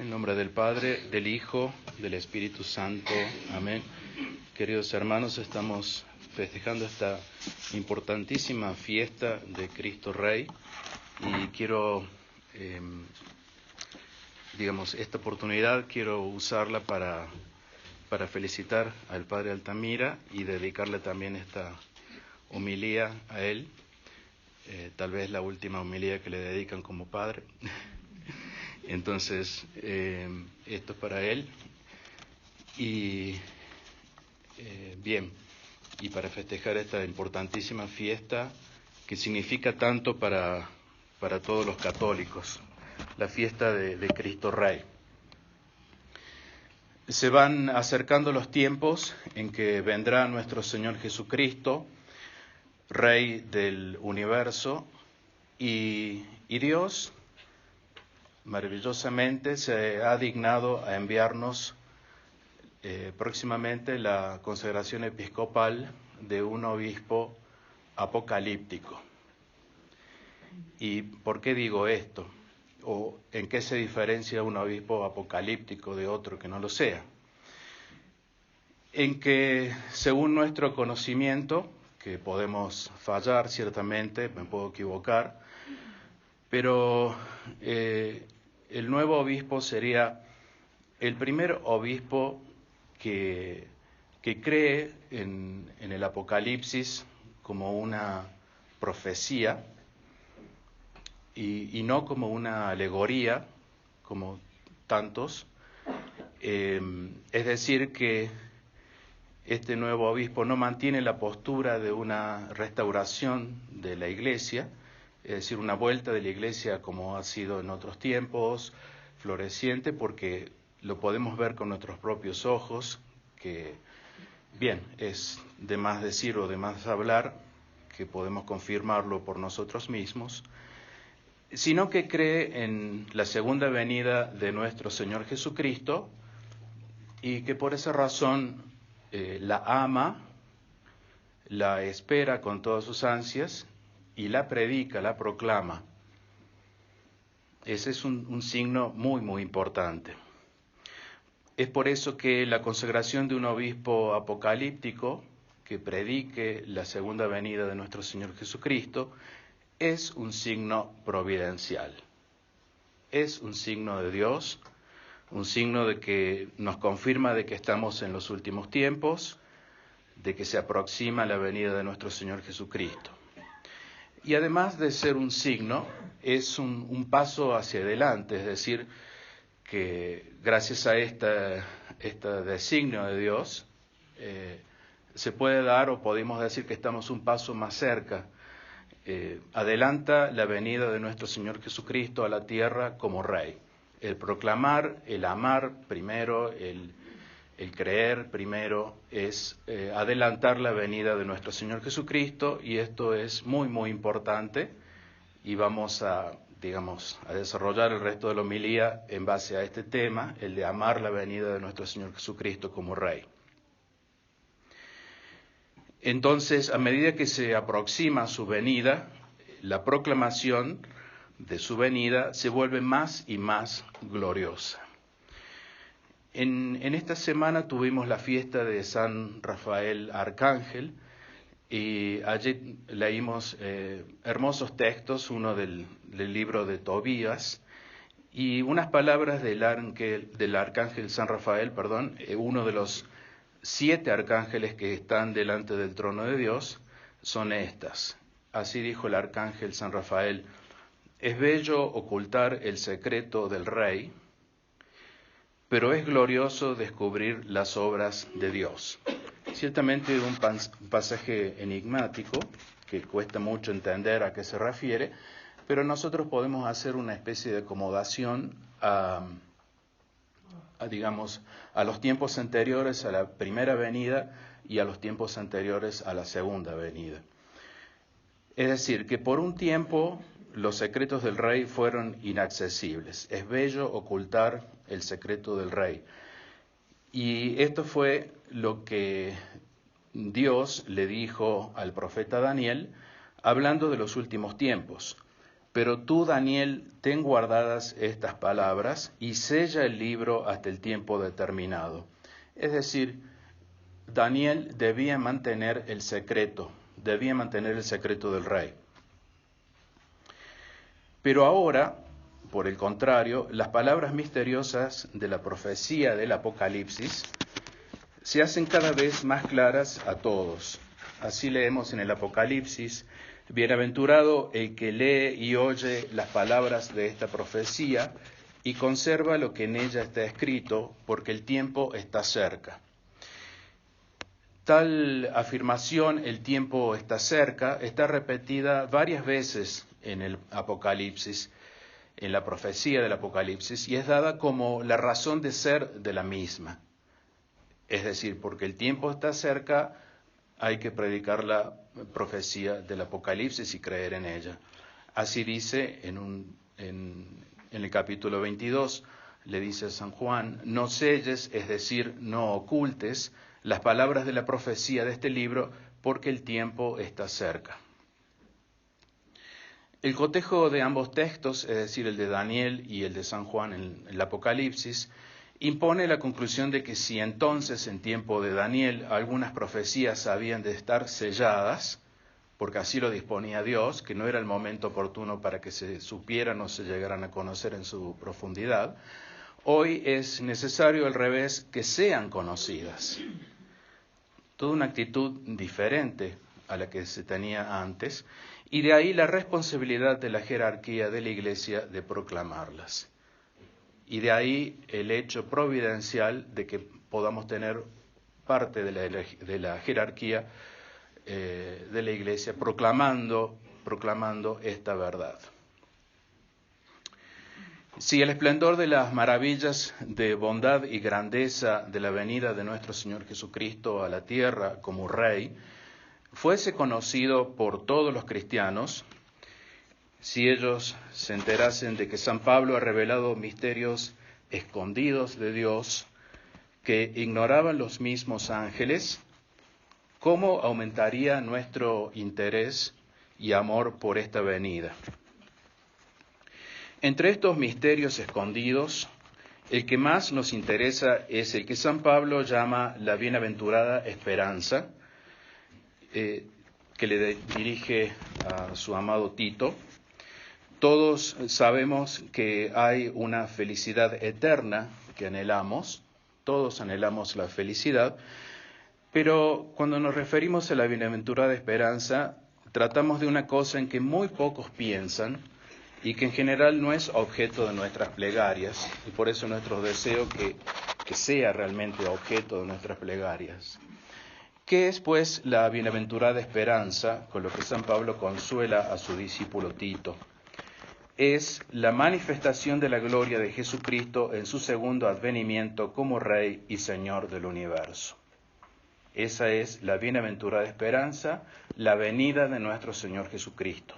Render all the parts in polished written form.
En nombre del Padre, del Hijo, del Espíritu Santo. Amén. Queridos hermanos, estamos festejando esta importantísima fiesta de Cristo Rey y quiero, esta oportunidad quiero usarla para felicitar al Padre Altamira y dedicarle también esta homilía a él, tal vez la última homilía que le dedican como padre. Entonces, esto es para él y y para festejar esta importantísima fiesta que significa tanto para todos los católicos, la fiesta de Cristo Rey. Se van acercando los tiempos en que vendrá nuestro Señor Jesucristo, Rey del universo, y Dios maravillosamente se ha dignado a enviarnos próximamente la consagración episcopal de un obispo apocalíptico. ¿Y por qué digo esto? ¿O en qué se diferencia un obispo apocalíptico de otro que no lo sea? En que, según nuestro conocimiento, que podemos fallar ciertamente, me puedo equivocar, pero el nuevo obispo sería el primer obispo que cree en el Apocalipsis como una profecía y no como una alegoría, como tantos. Es decir, que este nuevo obispo no mantiene la postura de una restauración de la Iglesia, es decir, una vuelta de la Iglesia como ha sido en otros tiempos, floreciente, porque lo podemos ver con nuestros propios ojos, que, es de más decir o de más hablar, que podemos confirmarlo por nosotros mismos, sino que cree en la segunda venida de nuestro Señor Jesucristo y que por esa razón la ama, la espera con todas sus ansias y la predica, la proclama. Ese es un signo muy, muy importante. Es por eso que la consagración de un obispo apocalíptico que predique la segunda venida de nuestro Señor Jesucristo es un signo providencial. Es un signo de Dios, un signo de que nos confirma de que estamos en los últimos tiempos, de que se aproxima la venida de nuestro Señor Jesucristo. Y además de ser un signo, es un paso hacia adelante, es decir, que gracias a este designio de Dios, se puede dar o podemos decir que estamos un paso más cerca. Adelanta la venida de nuestro Señor Jesucristo a la tierra como Rey. El proclamar, el amar primero, el creer primero, es adelantar la venida de nuestro Señor Jesucristo, y esto es muy, muy importante, y vamos a desarrollar el resto de la homilía en base a este tema, el de amar la venida de nuestro Señor Jesucristo como Rey. Entonces, a medida que se aproxima su venida, la proclamación de su venida se vuelve más y más gloriosa. En esta semana tuvimos la fiesta de San Rafael Arcángel y allí leímos hermosos textos, uno del libro de Tobías y unas palabras del arcángel San Rafael, uno de los 7 arcángeles que están delante del trono de Dios, son estas. Así dijo el arcángel San Rafael: es bello ocultar el secreto del Rey, pero es glorioso descubrir las obras de Dios. Ciertamente un pasaje enigmático que cuesta mucho entender a qué se refiere, pero nosotros podemos hacer una especie de acomodación a los tiempos anteriores a la primera venida y a los tiempos anteriores a la segunda venida. Es decir, que por un tiempo los secretos del Rey fueron inaccesibles. Es bello ocultar el secreto del Rey. Y esto fue lo que Dios le dijo al profeta Daniel, hablando de los últimos tiempos. Pero tú, Daniel, ten guardadas estas palabras y sella el libro hasta el tiempo determinado. Es decir, Daniel debía mantener el secreto del rey. Pero ahora, por el contrario, las palabras misteriosas de la profecía del Apocalipsis se hacen cada vez más claras a todos. Así leemos en el Apocalipsis: bienaventurado el que lee y oye las palabras de esta profecía y conserva lo que en ella está escrito, porque el tiempo está cerca. Tal afirmación, el tiempo está cerca, está repetida varias veces en el Apocalipsis, en la profecía del Apocalipsis, y es dada como la razón de ser de la misma. Es decir, porque el tiempo está cerca, hay que predicar la profecía del Apocalipsis y creer en ella. Así dice en el capítulo 22, le dice a San Juan: no selles, es decir, no ocultes las palabras de la profecía de este libro, porque el tiempo está cerca. El cotejo de ambos textos, es decir, el de Daniel y el de San Juan en el Apocalipsis, impone la conclusión de que si entonces, en tiempo de Daniel, algunas profecías habían de estar selladas, porque así lo disponía Dios, que no era el momento oportuno para que se supieran o se llegaran a conocer en su profundidad, hoy es necesario al revés, que sean conocidas. Toda una actitud diferente a la que se tenía antes, y de ahí la responsabilidad de la jerarquía de la Iglesia de proclamarlas. Y de ahí el hecho providencial de que podamos tener parte de la jerarquía de la Iglesia proclamando esta verdad. Si el esplendor de las maravillas de bondad y grandeza de la venida de nuestro Señor Jesucristo a la tierra como Rey fuese conocido por todos los cristianos, si ellos se enterasen de que San Pablo ha revelado misterios escondidos de Dios que ignoraban los mismos ángeles, ¿cómo aumentaría nuestro interés y amor por esta venida? Entre estos misterios escondidos, el que más nos interesa es el que San Pablo llama la bienaventurada esperanza, que le dirige a su amado Tito. Todos sabemos que hay una felicidad eterna que anhelamos, todos anhelamos la felicidad, pero cuando nos referimos a la bienaventurada esperanza, tratamos de una cosa en que muy pocos piensan y que en general no es objeto de nuestras plegarias, y por eso nuestro deseo que sea realmente objeto de nuestras plegarias. ¿Qué es, pues, la bienaventurada esperanza con lo que San Pablo consuela a su discípulo Tito? Es la manifestación de la gloria de Jesucristo en su segundo advenimiento como Rey y Señor del universo. Esa es la bienaventurada esperanza, la venida de nuestro Señor Jesucristo.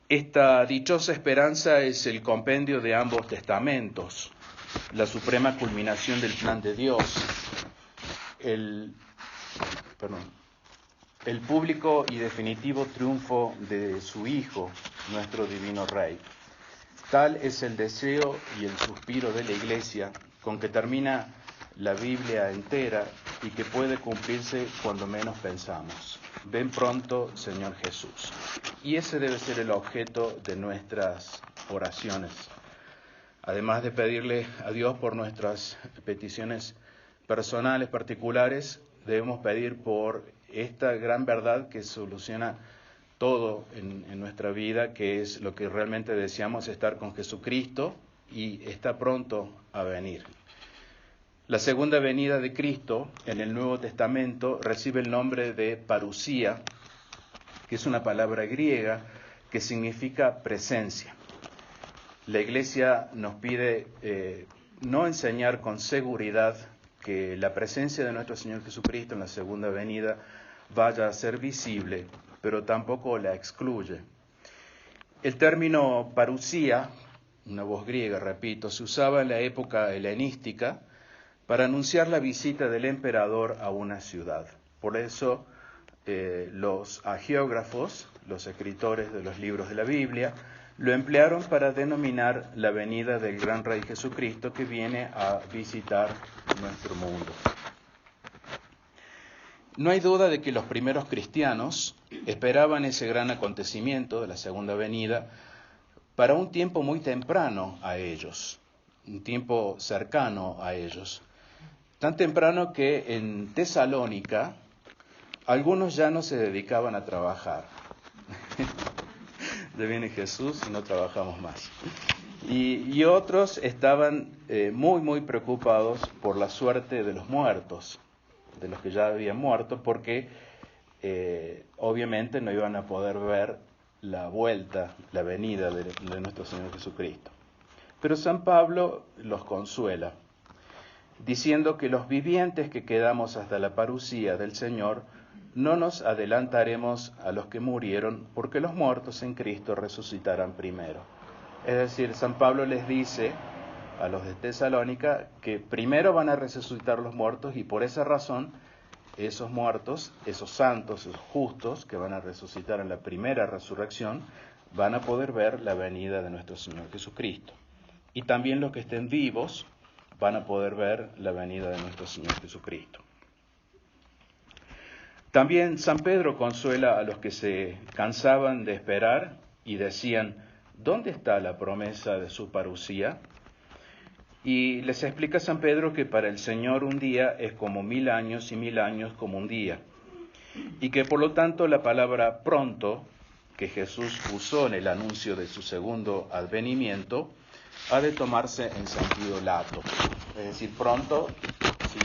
Esta dichosa esperanza es el compendio de ambos testamentos, la suprema culminación del plan de Dios, el público y definitivo triunfo de su Hijo, nuestro divino Rey. Tal es el deseo y el suspiro de la Iglesia con que termina la Biblia entera y que puede cumplirse cuando menos pensamos. Ven pronto, Señor Jesús. Y ese debe ser el objeto de nuestras oraciones. Además de pedirle a Dios por nuestras peticiones personales, particulares, debemos pedir por esta gran verdad que soluciona todo en nuestra vida, que es lo que realmente deseamos, estar con Jesucristo, y está pronto a venir. La segunda venida de Cristo en el Nuevo Testamento recibe el nombre de parusía, que es una palabra griega que significa presencia. La Iglesia nos pide no enseñar con seguridad que la presencia de nuestro Señor Jesucristo en la segunda venida vaya a ser visible, pero tampoco la excluye. El término parusía, una voz griega, repito, se usaba en la época helenística para anunciar la visita del emperador a una ciudad. Por eso los hagiógrafos, los escritores de los libros de la Biblia, lo emplearon para denominar la venida del gran Rey Jesucristo que viene a visitar nuestro mundo. No hay duda de que los primeros cristianos esperaban ese gran acontecimiento de la segunda venida para un tiempo muy temprano a ellos, un tiempo cercano a ellos. Tan temprano que en Tesalónica algunos ya no se dedicaban a trabajar. Ya viene Jesús y no trabajamos más. Y otros estaban muy preocupados por la suerte de los muertos, de los que ya habían muerto, porque obviamente no iban a poder ver la vuelta, la venida de nuestro Señor Jesucristo. Pero San Pablo los consuela, diciendo que los vivientes que quedamos hasta la parucía del Señor no nos adelantaremos a los que murieron, porque los muertos en Cristo resucitarán primero. Es decir, San Pablo les dice a los de Tesalónica que primero van a resucitar los muertos, y por esa razón esos muertos, esos santos, esos justos que van a resucitar en la primera resurrección, van a poder ver la venida de nuestro Señor Jesucristo. Y también los que estén vivos van a poder ver la venida de nuestro Señor Jesucristo. También San Pedro consuela a los que se cansaban de esperar y decían: ¿dónde está la promesa de su parucía? Y les explica San Pedro que para el Señor un día es como 1000 años y 1000 años como un día. Y que por lo tanto la palabra pronto, que Jesús usó en el anuncio de su segundo advenimiento, ha de tomarse en sentido lato. Es decir, pronto, sí,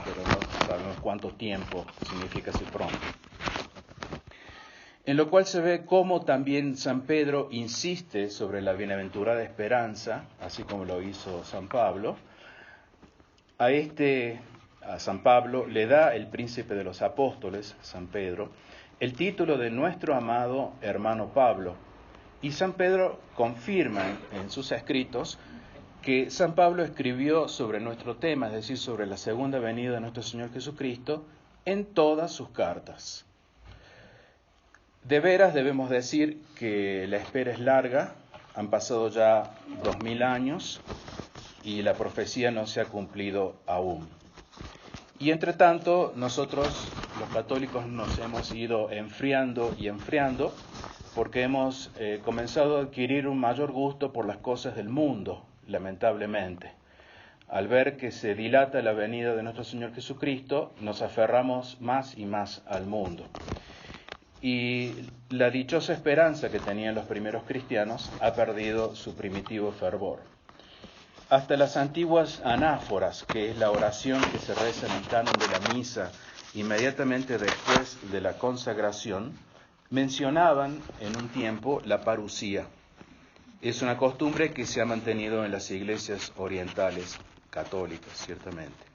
pero no sabemos cuánto tiempo significa ese pronto. En lo cual se ve cómo también San Pedro insiste sobre la bienaventurada esperanza, así como lo hizo San Pablo. A San Pablo le da el príncipe de los apóstoles, San Pedro, el título de nuestro amado hermano Pablo. Y San Pedro confirma en sus escritos que San Pablo escribió sobre nuestro tema, es decir, sobre la segunda venida de nuestro Señor Jesucristo, en todas sus cartas. De veras debemos decir que la espera es larga, han pasado ya 2000 años y la profecía no se ha cumplido aún. Y entre tanto, nosotros los católicos nos hemos ido enfriando y enfriando porque hemos comenzado a adquirir un mayor gusto por las cosas del mundo, lamentablemente. Al ver que se dilata la venida de nuestro Señor Jesucristo, nos aferramos más y más al mundo. Y la dichosa esperanza que tenían los primeros cristianos ha perdido su primitivo fervor. Hasta las antiguas anáforas, que es la oración que se reza en el canon de la misa inmediatamente después de la consagración, mencionaban en un tiempo la parucía. Es una costumbre que se ha mantenido en las iglesias orientales católicas, ciertamente.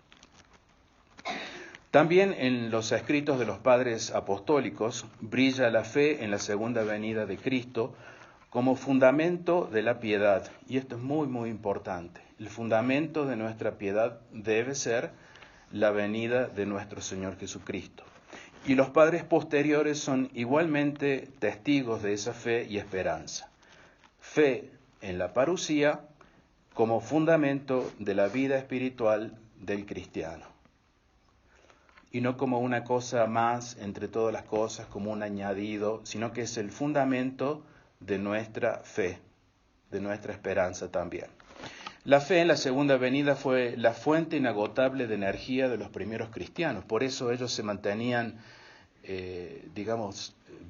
También en los escritos de los padres apostólicos brilla la fe en la segunda venida de Cristo como fundamento de la piedad. Y esto es muy importante. El fundamento de nuestra piedad debe ser la venida de nuestro Señor Jesucristo. Y los padres posteriores son igualmente testigos de esa fe y esperanza. Fe en la parucía como fundamento de la vida espiritual del cristiano. Y no como una cosa más entre todas las cosas, como un añadido, sino que es el fundamento de nuestra fe, de nuestra esperanza también. La fe en la segunda venida fue la fuente inagotable de energía de los primeros cristianos. Por eso ellos se mantenían,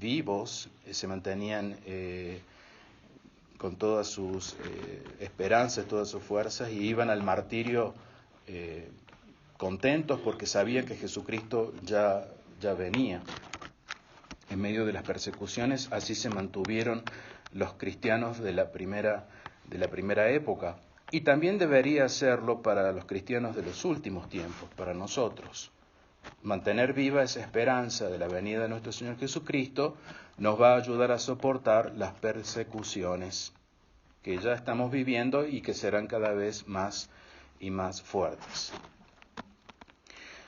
vivos, se mantenían con todas sus esperanzas, todas sus fuerzas, y iban al martirio contentos porque sabían que Jesucristo ya venía. En medio de las persecuciones, así se mantuvieron los cristianos de la primera época. Y también debería hacerlo para los cristianos de los últimos tiempos, para nosotros. Mantener viva esa esperanza de la venida de nuestro Señor Jesucristo nos va a ayudar a soportar las persecuciones que ya estamos viviendo y que serán cada vez más y más fuertes.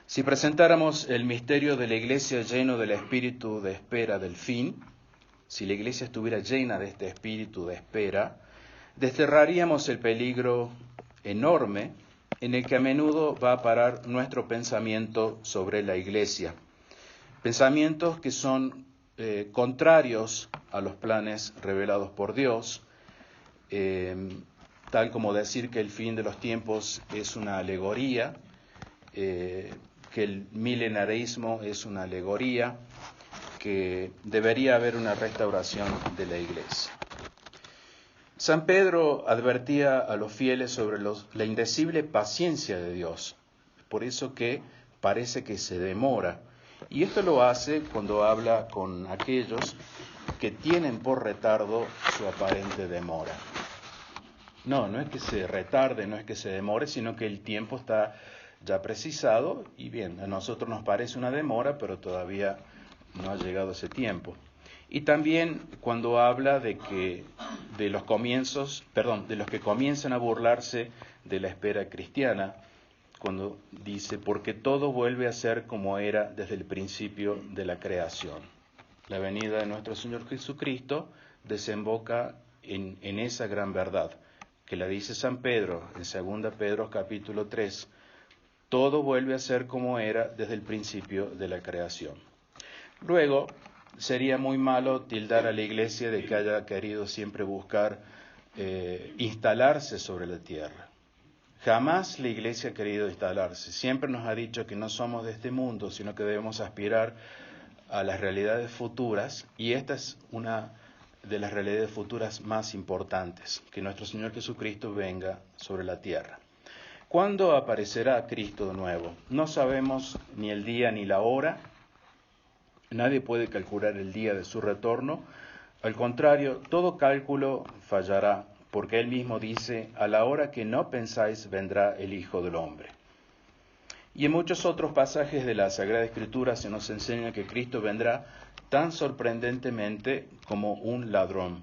Si presentáramos el misterio de la Iglesia lleno del espíritu de espera del fin, si la iglesia estuviera llena de este espíritu de espera, desterraríamos el peligro enorme en el que a menudo va a parar nuestro pensamiento sobre la iglesia. Pensamientos que son contrarios a los planes revelados por Dios, tal como decir que el fin de los tiempos es una alegoría, que el milenarismo es una alegoría, que debería haber una restauración de la iglesia. San Pedro advertía a los fieles sobre la indecible paciencia de Dios, por eso que parece que se demora. Y esto lo hace cuando habla con aquellos que tienen por retardo su aparente demora. No es que se retarde, no es que se demore, sino que el tiempo está ya precisado y bien, a nosotros nos parece una demora, pero todavía no ha llegado ese tiempo. Y también cuando habla de los que comienzan a burlarse de la espera cristiana, cuando dice, porque todo vuelve a ser como era desde el principio de la creación. La venida de nuestro Señor Jesucristo desemboca en esa gran verdad, que la dice San Pedro en 2 Pedro capítulo 3, todo vuelve a ser como era desde el principio de la creación. Luego, sería muy malo tildar a la iglesia de que haya querido siempre buscar instalarse sobre la tierra. Jamás la iglesia ha querido instalarse. Siempre nos ha dicho que no somos de este mundo, sino que debemos aspirar a las realidades futuras, y esta es una de las realidades futuras más importantes, que nuestro Señor Jesucristo venga sobre la tierra. ¿Cuándo aparecerá Cristo de nuevo? No sabemos ni el día ni la hora. Nadie puede calcular el día de su retorno. Al contrario, todo cálculo fallará, porque Él mismo dice, a la hora que no pensáis vendrá el Hijo del Hombre. Y en muchos otros pasajes de la Sagrada Escritura se nos enseña que Cristo vendrá tan sorprendentemente como un ladrón.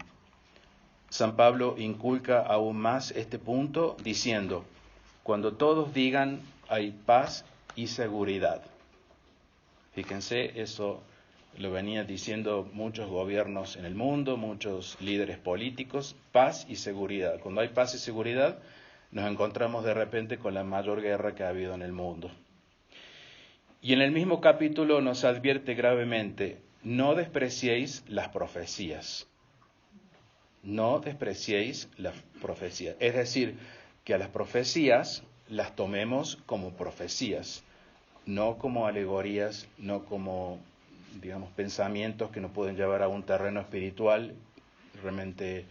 San Pablo inculca aún más este punto diciendo, cuando todos digan hay paz y seguridad. Fíjense, eso lo venían diciendo muchos gobiernos en el mundo, muchos líderes políticos, paz y seguridad. Cuando hay paz y seguridad, nos encontramos de repente con la mayor guerra que ha habido en el mundo. Y en el mismo capítulo nos advierte gravemente, no despreciéis las profecías. No despreciéis las profecías. Es decir, que a las profecías las tomemos como profecías, no como alegorías, no como, pensamientos que nos pueden llevar a un terreno espiritual realmente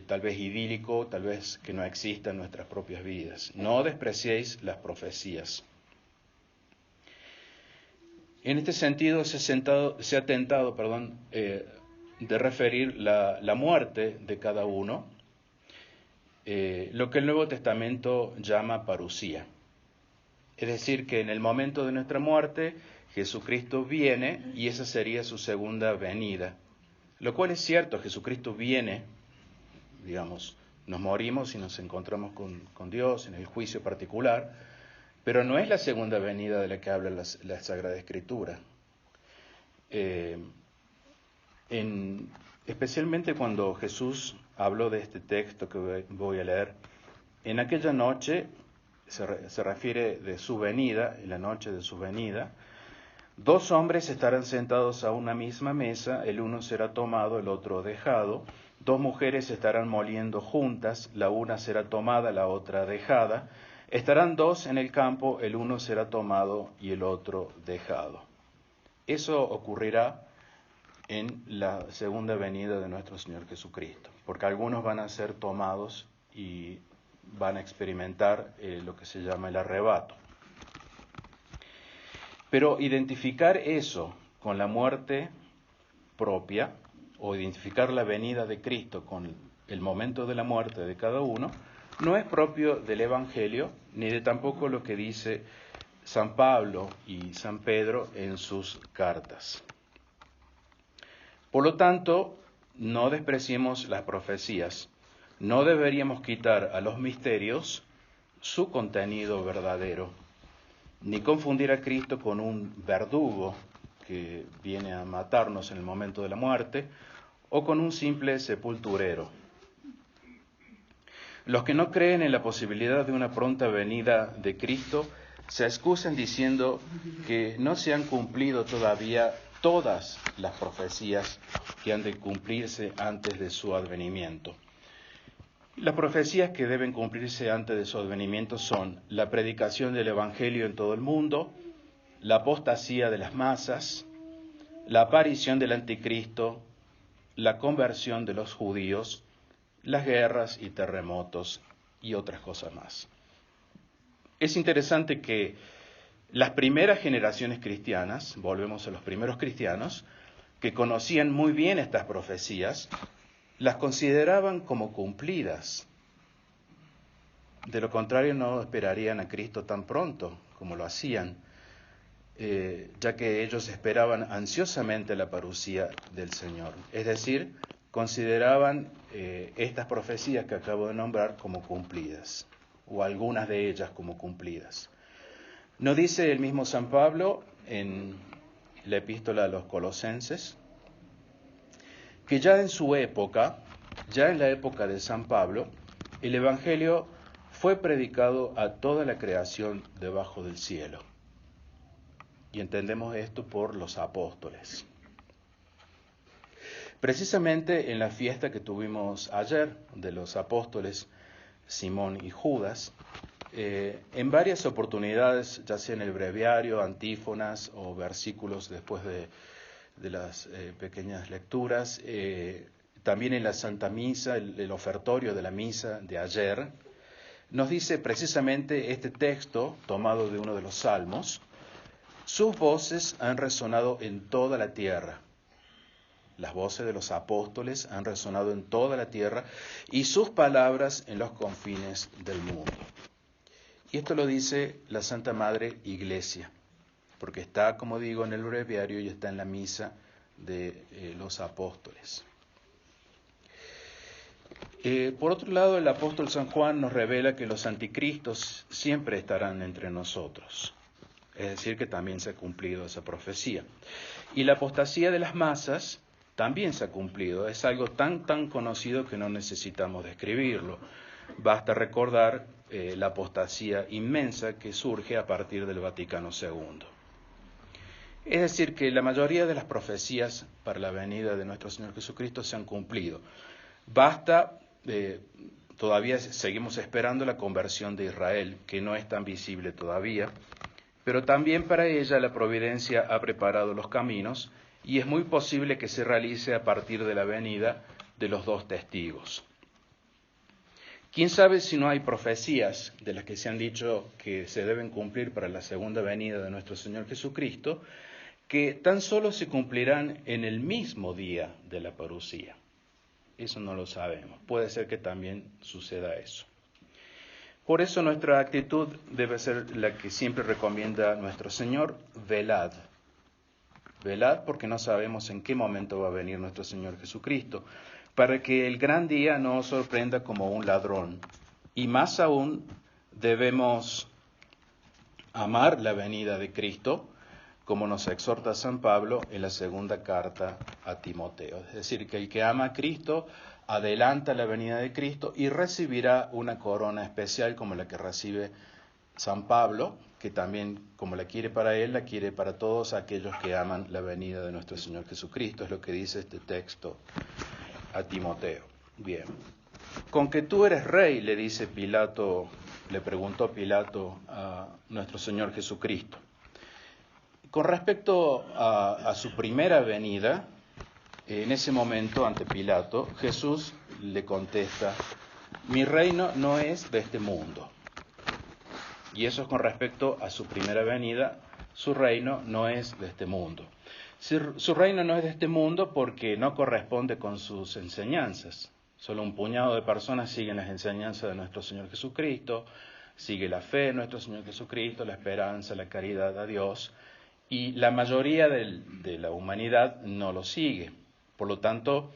tal vez idílico, tal vez que no exista en nuestras propias vidas. No despreciéis las profecías. En este sentido se ha tentado de referir la muerte de cada uno, lo que el Nuevo Testamento llama parusía. Es decir, que en el momento de nuestra muerte, Jesucristo viene y esa sería su segunda venida. Lo cual es cierto, Jesucristo viene, nos morimos y nos encontramos con Dios en el juicio particular, pero no es la segunda venida de la que habla la Sagrada Escritura. Especialmente cuando Jesús habló de este texto que voy a leer, en aquella noche, se refiere de su venida, en la noche de su venida, 2 hombres estarán sentados a una misma mesa, el uno será tomado, el otro dejado. 2 mujeres estarán moliendo juntas, la una será tomada, la otra dejada. Estarán 2 en el campo, el uno será tomado y el otro dejado. Eso ocurrirá en la segunda venida de nuestro Señor Jesucristo, porque algunos van a ser tomados y van a experimentar lo que se llama el arrebato. Pero identificar eso con la muerte propia, o identificar la venida de Cristo con el momento de la muerte de cada uno, no es propio del Evangelio, ni de tampoco lo que dice San Pablo y San Pedro en sus cartas. Por lo tanto, no despreciemos las profecías. No deberíamos quitar a los misterios su contenido verdadero, ni confundir a Cristo con un verdugo que viene a matarnos en el momento de la muerte, o o con un simple sepulturero. Los que no creen en la posibilidad de una pronta venida de Cristo se excusan diciendo que no se han cumplido todavía todas las profecías que han de cumplirse antes de su advenimiento. Las profecías que deben cumplirse antes de su advenimiento son la predicación del Evangelio en todo el mundo, la apostasía de las masas, la aparición del anticristo, la conversión de los judíos, las guerras y terremotos y otras cosas más. Es interesante que las primeras generaciones cristianas, volvemos a los primeros cristianos, que conocían muy bien estas profecías, las consideraban como cumplidas. De lo contrario, no esperarían a Cristo tan pronto como lo hacían, ya que ellos esperaban ansiosamente la parucía del Señor. Es decir, consideraban estas profecías que acabo de nombrar como cumplidas, o algunas de ellas como cumplidas. ¿No dice el mismo San Pablo en la epístola a los Colosenses que ya en su época, ya en la época de San Pablo, el Evangelio fue predicado a toda la creación debajo del cielo? Y entendemos esto por los apóstoles. Precisamente en la fiesta que tuvimos ayer de los apóstoles Simón y Judas, en varias oportunidades, ya sea en el breviario, antífonas o versículos después de las pequeñas lecturas, también en la Santa Misa, el ofertorio de la misa de ayer, nos dice precisamente este texto tomado de uno de los salmos: sus voces han resonado en toda la tierra. Las voces de los apóstoles han resonado en toda la tierra y sus palabras en los confines del mundo. Y esto lo dice la Santa Madre Iglesia, porque está, como digo, en el breviario y está en la misa de los apóstoles. Por otro lado, el apóstol San Juan nos revela que los anticristos siempre estarán entre nosotros. Es decir, que también se ha cumplido esa profecía. Y la apostasía de las masas también se ha cumplido. Es algo tan conocido que no necesitamos describirlo. Basta recordar la apostasía inmensa que surge a partir del Vaticano II. Es decir, que la mayoría de las profecías para la venida de nuestro Señor Jesucristo se han cumplido. Basta, todavía seguimos esperando la conversión de Israel, que no es tan visible todavía, pero también para ella la providencia ha preparado los caminos y es muy posible que se realice a partir de la venida de los dos testigos. ¿Quién sabe si no hay profecías de las que se han dicho que se deben cumplir para la segunda venida de nuestro Señor Jesucristo, que tan solo se cumplirán en el mismo día de la parucía? Eso no lo sabemos. Puede ser que también suceda eso. Por eso nuestra actitud debe ser la que siempre recomienda nuestro Señor: velad. Velad, porque no sabemos en qué momento va a venir nuestro Señor Jesucristo, para que el gran día no os sorprenda como un ladrón. Y más aún, debemos amar la venida de Cristo, como nos exhorta San Pablo en la segunda carta a Timoteo. Es decir, que el que ama a Cristo adelanta la venida de Cristo y recibirá una corona especial como la que recibe San Pablo, que también, como la quiere para él, la quiere para todos aquellos que aman la venida de nuestro Señor Jesucristo. Es lo que dice este texto a Timoteo. Bien. Con que tú eres rey, le dice Pilato, le preguntó Pilato a nuestro Señor Jesucristo. Con respecto a su primera venida, en ese momento ante Pilato, Jesús le contesta: mi reino no es de este mundo. Y eso es con respecto a su primera venida. Su reino no es de este mundo. Su reino no es de este mundo porque no corresponde con sus enseñanzas. Solo un puñado de personas siguen las enseñanzas de nuestro Señor Jesucristo, sigue la fe en nuestro Señor Jesucristo, la esperanza, la caridad a Dios, y la mayoría de la humanidad no lo sigue. Por lo tanto,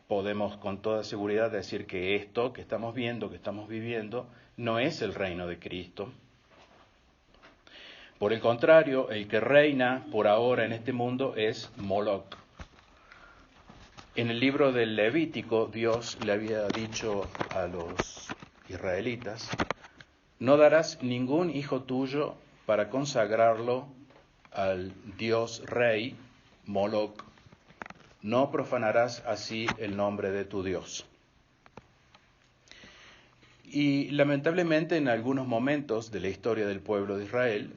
podemos con toda seguridad decir que esto que estamos viendo, que estamos viviendo, no es el reino de Cristo. Por el contrario, el que reina por ahora en este mundo es Moloch. En el libro del Levítico, Dios le había dicho a los israelitas: no darás ningún hijo tuyo para consagrarlo al Dios Rey, Moloc. No profanarás así el nombre de tu Dios. Y lamentablemente en algunos momentos de la historia del pueblo de Israel,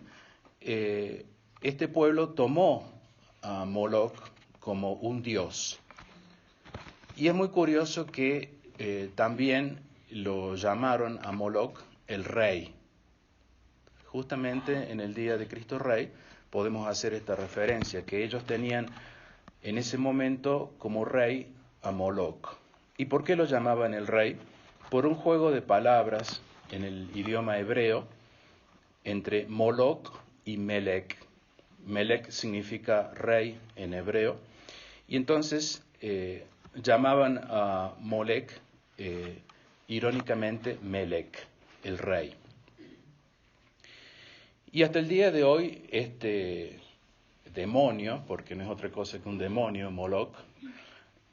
este pueblo tomó a Moloc como un dios. Y es muy curioso que también lo llamaron a Moloc el rey. Justamente en el día de Cristo Rey podemos hacer esta referencia, que ellos tenían en ese momento como rey a Moloc. ¿Y por qué lo llamaban el rey? Por un juego de palabras en el idioma hebreo entre Moloc y Melec. Melec significa rey en hebreo, y entonces llamaban a Molec irónicamente Melec, el rey. Y hasta el día de hoy este demonio, porque no es otra cosa que un demonio, Moloc,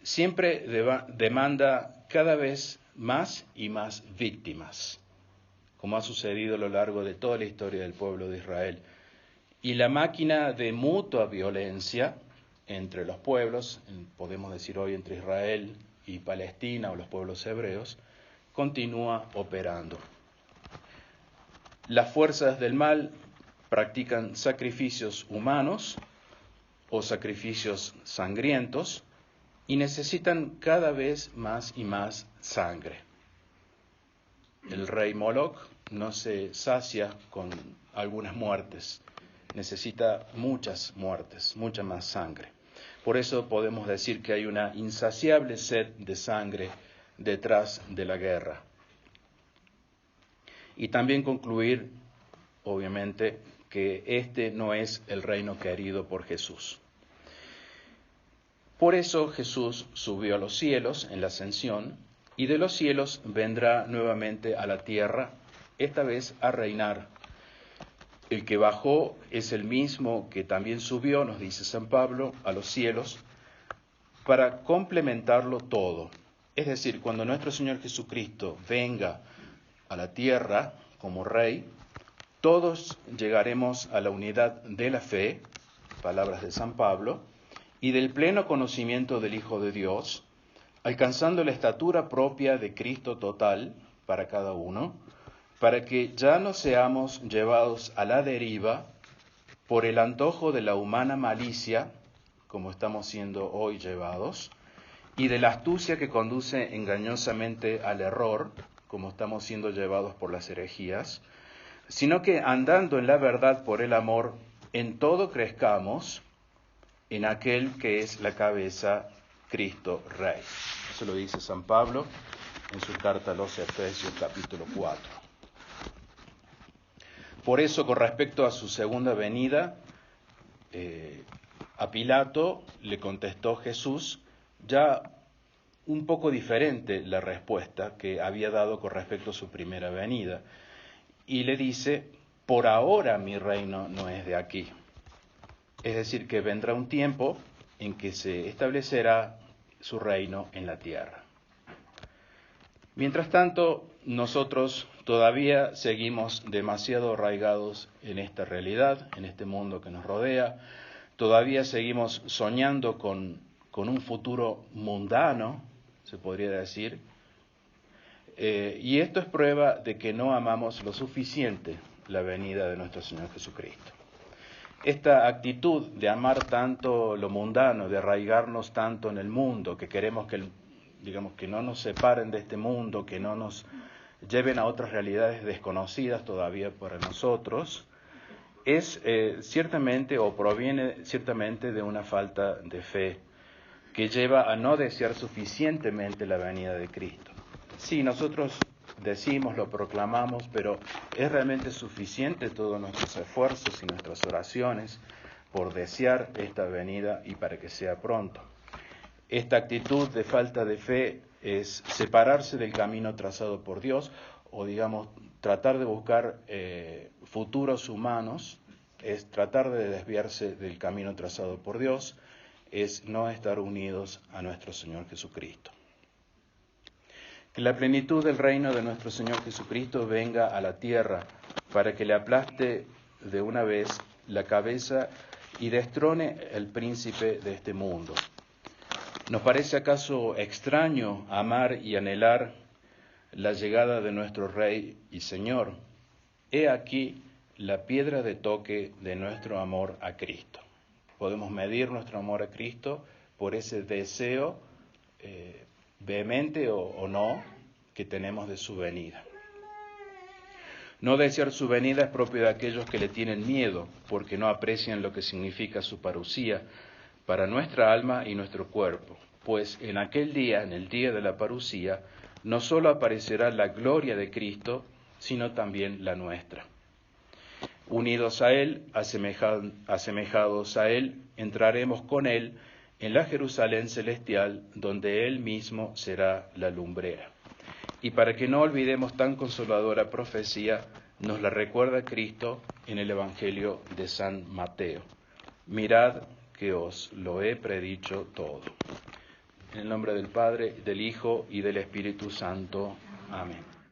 siempre demanda cada vez más y más víctimas, como ha sucedido a lo largo de toda la historia del pueblo de Israel. Y la máquina de mutua violencia entre los pueblos, podemos decir hoy entre Israel y Palestina o los pueblos hebreos, continúa operando. Las fuerzas del mal practican sacrificios humanos o sacrificios sangrientos y necesitan cada vez más y más sangre. El rey Moloc no se sacia con algunas muertes, necesita muchas muertes, mucha más sangre. Por eso podemos decir que hay una insaciable sed de sangre detrás de la guerra. Y también concluir, obviamente, que este no es el reino querido por Jesús. Por eso Jesús subió a los cielos en la ascensión, y de los cielos vendrá nuevamente a la tierra, esta vez a reinar. El que bajó es el mismo que también subió, nos dice San Pablo, a los cielos, para complementarlo todo. Es decir, cuando nuestro Señor Jesucristo venga a la tierra como Rey, todos llegaremos a la unidad de la fe, palabras de San Pablo, y del pleno conocimiento del Hijo de Dios, alcanzando la estatura propia de Cristo total para cada uno, para que ya no seamos llevados a la deriva por el antojo de la humana malicia, como estamos siendo hoy llevados, y de la astucia que conduce engañosamente al error, como estamos siendo llevados por las herejías, sino que andando en la verdad por el amor, en todo crezcamos en aquel que es la cabeza, Cristo Rey. Eso lo dice San Pablo en su carta a los Efesios capítulo 4. Por eso, con respecto a su segunda venida, a Pilato le contestó Jesús ya un poco diferente la respuesta que había dado con respecto a su primera venida. Y le dice: por ahora mi reino no es de aquí. Es decir, que vendrá un tiempo en que se establecerá su reino en la tierra. Mientras tanto, nosotros todavía seguimos demasiado arraigados en esta realidad, en este mundo que nos rodea. Todavía seguimos soñando con un futuro mundano, se podría decir. Y esto es prueba de que no amamos lo suficiente la venida de nuestro Señor Jesucristo. Esta actitud de amar tanto lo mundano, de arraigarnos tanto en el mundo, que queremos que no nos separen de este mundo, que no nos lleven a otras realidades desconocidas todavía para nosotros, es ciertamente o proviene ciertamente de una falta de fe que lleva a no desear suficientemente la venida de Cristo. Sí, nosotros decimos, lo proclamamos, pero ¿es realmente suficiente todos nuestros esfuerzos y nuestras oraciones por desear esta venida y para que sea pronto? Esta actitud de falta de fe es separarse del camino trazado por Dios, o tratar de buscar futuros humanos, es tratar de desviarse del camino trazado por Dios, es no estar unidos a nuestro Señor Jesucristo. Que la plenitud del reino de nuestro Señor Jesucristo venga a la tierra para que le aplaste de una vez la cabeza y destrone el príncipe de este mundo. ¿Nos parece acaso extraño amar y anhelar la llegada de nuestro Rey y Señor? He aquí la piedra de toque de nuestro amor a Cristo. Podemos medir nuestro amor a Cristo por ese deseo vehemente o no que tenemos de su venida. No desear su venida es propio de aquellos que le tienen miedo, porque no aprecian lo que significa su parusía para nuestra alma y nuestro cuerpo, pues en aquel día, en el día de la parusía, no solo aparecerá la gloria de Cristo, sino también la nuestra. Unidos a Él, asemejados a Él, entraremos con Él en la Jerusalén celestial, donde Él mismo será la lumbrera. Y para que no olvidemos tan consoladora profecía, nos la recuerda Cristo en el Evangelio de San Mateo. Mirad que os lo he predicho todo. En el nombre del Padre, del Hijo y del Espíritu Santo. Amén.